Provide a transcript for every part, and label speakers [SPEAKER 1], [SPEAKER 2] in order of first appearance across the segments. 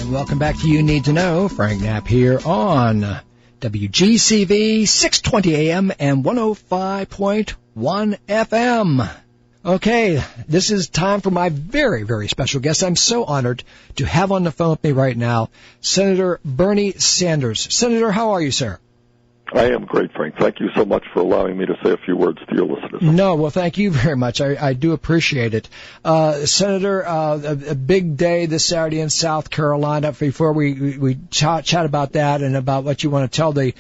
[SPEAKER 1] Welcome back to You Need to Know. Frank Knapp here on WGCV 620 AM and 105.1 FM. Okay, this is time for my very, very special guest. I'm so honored to have on the phone with me right now, Senator Bernie Sanders. Senator, how are you, sir?
[SPEAKER 2] I am great, Frank. Thank you so much for allowing me to say a few words to your listeners.
[SPEAKER 1] No, well, thank you very much. I do appreciate it. Senator, a big day this Saturday in South Carolina. Before we chat about that and about what you want to tell the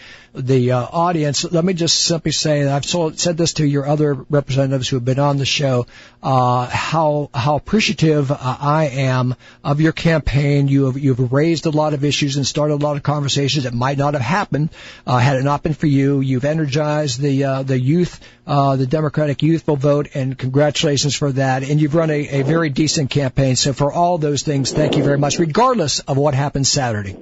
[SPEAKER 1] audience, let me just simply say that I've said this to your other representatives who have been on the show, how appreciative I am of your campaign. You've raised a lot of issues and started a lot of conversations that might not have happened had it not been for you. You've energized the youth, the Democratic youth will vote, and congratulations for that. And you've run a very decent campaign. So for all those things, thank you very much, regardless of what happens Saturday.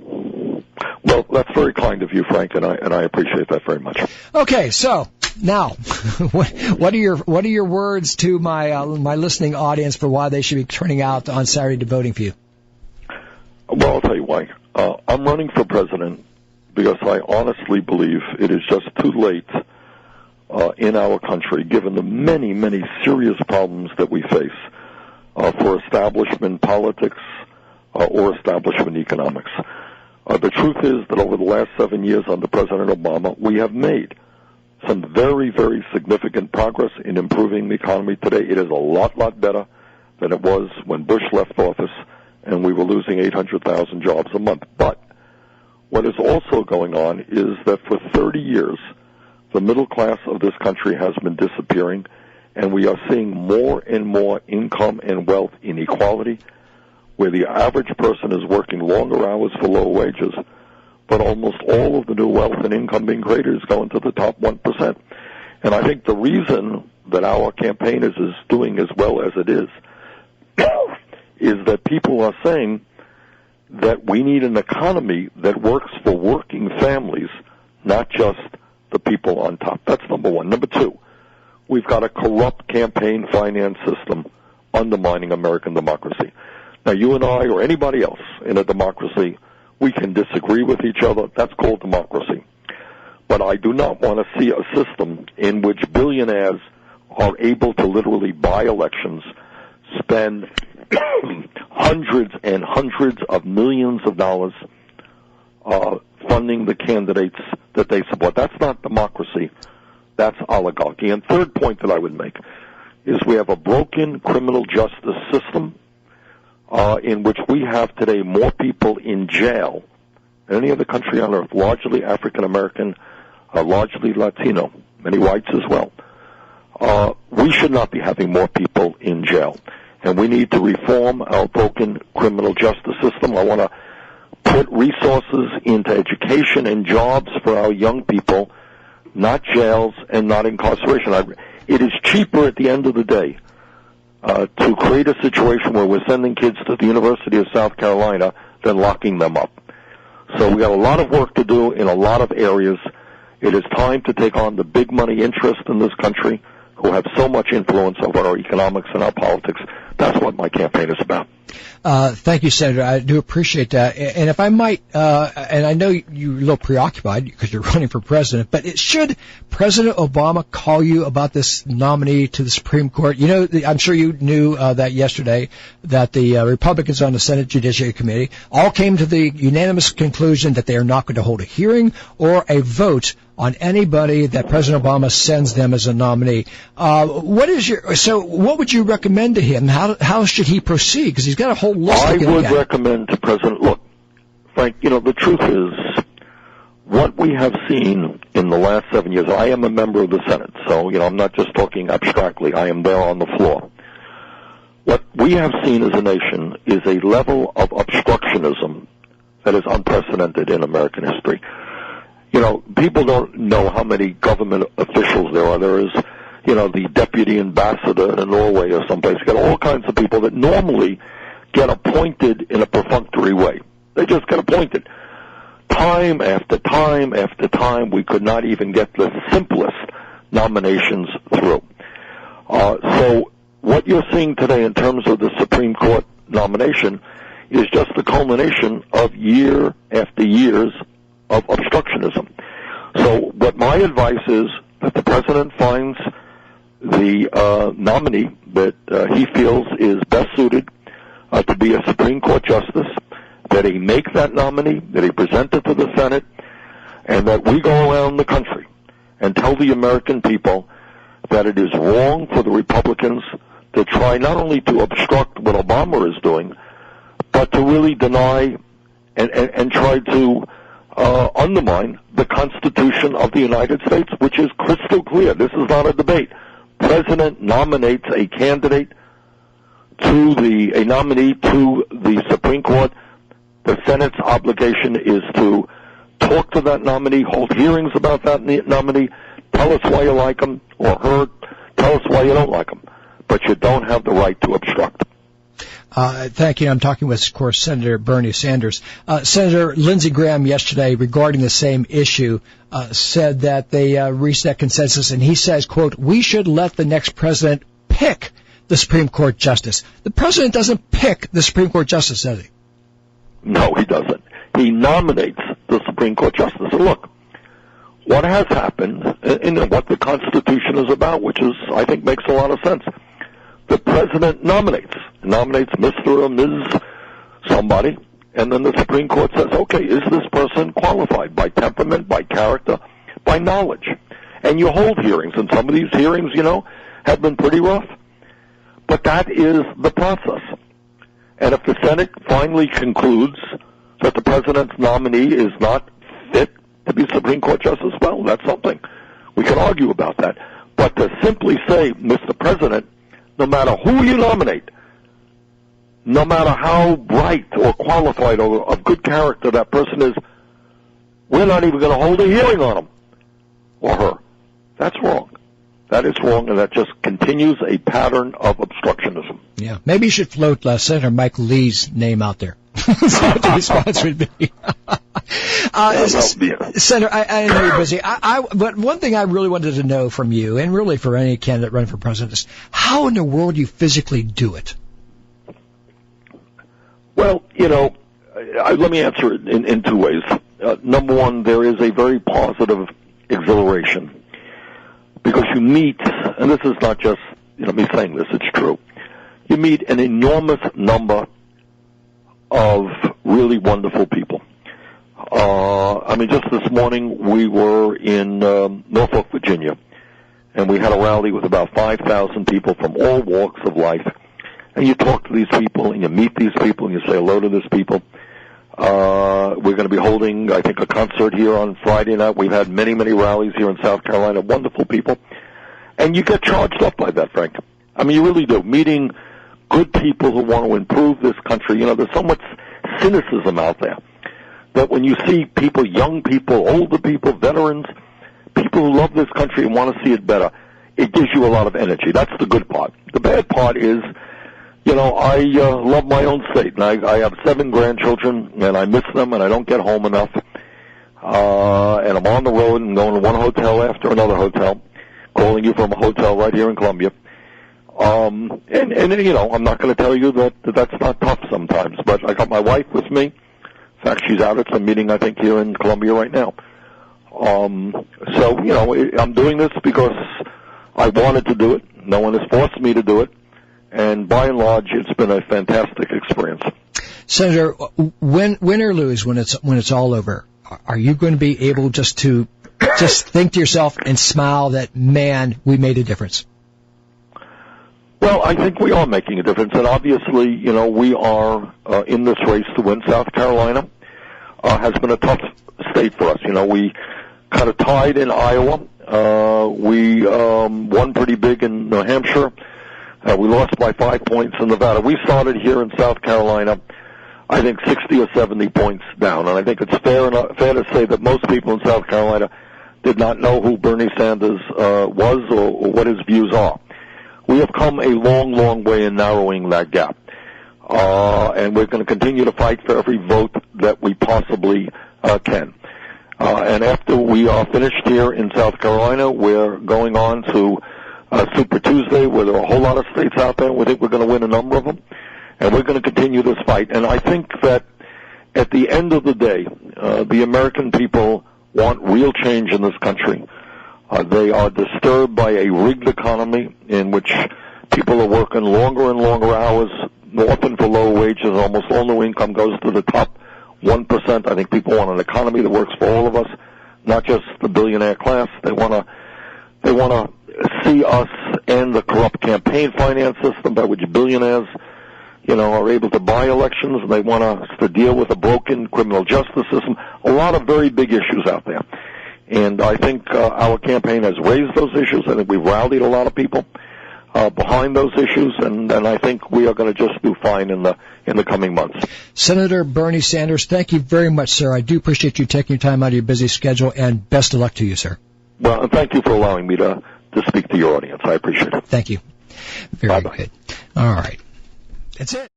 [SPEAKER 2] Well, that's very kind of you, Frank, and I appreciate that very much.
[SPEAKER 1] Okay, so now, what are your words to my listening audience for why they should be turning out on Saturday to voting for you?
[SPEAKER 2] Well, I'll tell you why. I'm running for president because I honestly believe it is just too late in our country, given the many, many serious problems that we face, for establishment politics or establishment economics. The truth is that over the last 7 years under President Obama, we have made some very, very significant progress in improving the economy today. It is a lot better than it was when Bush left office and we were losing 800,000 jobs a month. But what is also going on is that for 30 years, the middle class of this country has been disappearing, and we are seeing more and more income and wealth inequality, where the average person is working longer hours for low wages, but almost all of the new wealth and income being created is going to the top 1%. And I think the reason that our campaign is doing as well as it is that people are saying that we need an economy that works for working families, not just the people on top. That's number one. Number two, we've got a corrupt campaign finance system undermining American democracy. Now, you and I or anybody else in a democracy, we can disagree with each other. That's called democracy. But I do not want to see a system in which billionaires are able to literally buy elections, spend hundreds and hundreds of millions of dollars funding the candidates that they support. That's not democracy. That's oligarchy. And third point that I would make is we have a broken criminal justice system in which we have today more people in jail than any other country on earth, largely African-American, largely Latino, many whites as well. We should not be having more people in jail. And we need to reform our broken criminal justice system. I want to put resources into education and jobs for our young people, not jails and not incarceration. It is cheaper at the end of the day to create a situation where we're sending kids to the University of South Carolina than locking them up. So we got a lot of work to do in a lot of areas. It is time to take on the big money interests in this country who have so much influence over our economics and our politics. That's what my campaign is about.
[SPEAKER 1] Thank you, Senator. I do appreciate that. And if I might, and I know you're a little preoccupied because you're running for president, but should President Obama call you about this nominee to the Supreme Court? You know, I'm sure you knew that yesterday that the Republicans on the Senate Judiciary Committee all came to the unanimous conclusion that they are not going to hold a hearing or a vote on anybody that President Obama sends them as a nominee. What would you recommend to him? How should he proceed? Because he's got a whole list.
[SPEAKER 2] I would recommend to President, look, Frank, the truth is, what we have seen in the last 7 years, I am a member of the Senate, so, I'm not just talking abstractly, I am there on the floor. What we have seen as a nation is a level of obstructionism that is unprecedented in American history. People don't know how many government officials there are. There is, the deputy ambassador in Norway or someplace. You got all kinds of people that normally get appointed in a perfunctory way. They just get appointed. Time after time after time, we could not even get the simplest nominations through. So what you're seeing today in terms of the Supreme Court nomination is just the culmination of year after years of obstructionism. So what my advice is that the president finds the nominee that he feels is best suited to be a Supreme Court justice, that he make that nominee, that he present it to the Senate, and that we go around the country and tell the American people that it is wrong for the Republicans to try not only to obstruct what Obama is doing, but to really deny and try to undermine the Constitution of the United States, which is crystal clear. This is not a debate. President nominates a candidate a nominee to the Supreme Court. The Senate's obligation is to talk to that nominee, hold hearings about that nominee, tell us why you like him or her, tell us why you don't like him. But you don't have the right to obstruct.
[SPEAKER 1] Thank you. I'm talking with, of course, Senator Bernie Sanders. Senator Lindsey Graham yesterday, regarding the same issue, said that they reached that consensus, and he says, quote, "We should let the next president pick the Supreme Court justice." The president doesn't pick the Supreme Court justice, does he?
[SPEAKER 2] No, he doesn't. He nominates the Supreme Court justice. And look, what has happened, and what the Constitution is about, which is, I think, makes a lot of sense. The president nominates Mr. or Ms. somebody, and then the Supreme Court says, okay, is this person qualified by temperament, by character, by knowledge? And you hold hearings, and some of these hearings, have been pretty rough. But that is the process. And if the Senate finally concludes that the president's nominee is not fit to be Supreme Court justice, well, that's something. We can argue about that. But to simply say, Mr. President, no matter who you nominate, no matter how bright or qualified or of good character that person is, we're not even going to hold a hearing on him or her. That's wrong. That is wrong, and that just continues a pattern of obstructionism.
[SPEAKER 1] Yeah, maybe you should float Senator Mike Lee's name out there. That's what the response would be. Senator, I know you're busy. But one thing I really wanted to know from you, and really for any candidate running for president, is how in the world do you physically do it? Well,
[SPEAKER 2] let me answer it in two ways. Number one, there is a very positive exhilaration because you meet, and this is not just me saying this, it's true. You meet an enormous number of really wonderful people. Just this morning we were in Norfolk, Virginia, and we had a rally with about 5,000 people from all walks of life. And you talk to these people, and you meet these people, and you say hello to these people. We're going to be holding, I think, a concert here on Friday night. We've had many, many rallies here in South Carolina, wonderful people. And you get charged up by that, Frank. You really do. Meeting good people who want to improve this country. There's so much cynicism out there that when you see people, young people, older people, veterans, people who love this country and want to see it better, it gives you a lot of energy. That's the good part. The bad part is, I love my own state, and I have 7 grandchildren, and I miss them, and I don't get home enough. And I'm on the road and going to one hotel after another hotel, calling you from a hotel right here in Columbia. I'm not going to tell you that that's not tough sometimes, but I got my wife with me. In fact, she's out at some meeting, I think, here in Columbia right now. I'm doing this because I wanted to do it. No one has forced me to do it. And by and large, it's been a fantastic experience.
[SPEAKER 1] Senator, win or lose, when it's all over, are you going to be able just to think to yourself and smile that, man, we made a difference?
[SPEAKER 2] Well, I think we are making a difference, and obviously, we are in this race to win. South Carolina has been a tough state for us. We kind of tied in Iowa. We won pretty big in New Hampshire. We lost by 5 points in Nevada. We started here in South Carolina, I think, 60 or 70 points down, and I think it's fair to say that most people in South Carolina did not know who Bernie Sanders was or what his views are. We have come a long, long way in narrowing that gap. And we're going to continue to fight for every vote that we possibly can. And after we are finished here in South Carolina, we're going on to Super Tuesday, where there are a whole lot of states out there. We think we're going to win a number of them. and we're going to continue this fight. And I think that at the end of the day, the American people want real change in this country. They are disturbed by a rigged economy in which people are working longer and longer hours, often for low wages. Almost all new income goes to the top 1%. I think people want an economy that works for all of us, not just the billionaire class. They want to see us end the corrupt campaign finance system by which billionaires, are able to buy elections, and they want us to deal with a broken criminal justice system. A lot of very big issues out there. And I think our campaign has raised those issues. I think we've rallied a lot of people behind those issues, and I think we are going to just do fine in the coming months.
[SPEAKER 1] Senator Bernie Sanders, thank you very much, sir. I do appreciate you taking your time out of your busy schedule, and best of luck to you, sir.
[SPEAKER 2] Well, and thank you for allowing me to speak to your audience. I appreciate it.
[SPEAKER 1] Thank you. Very good. All right. That's it.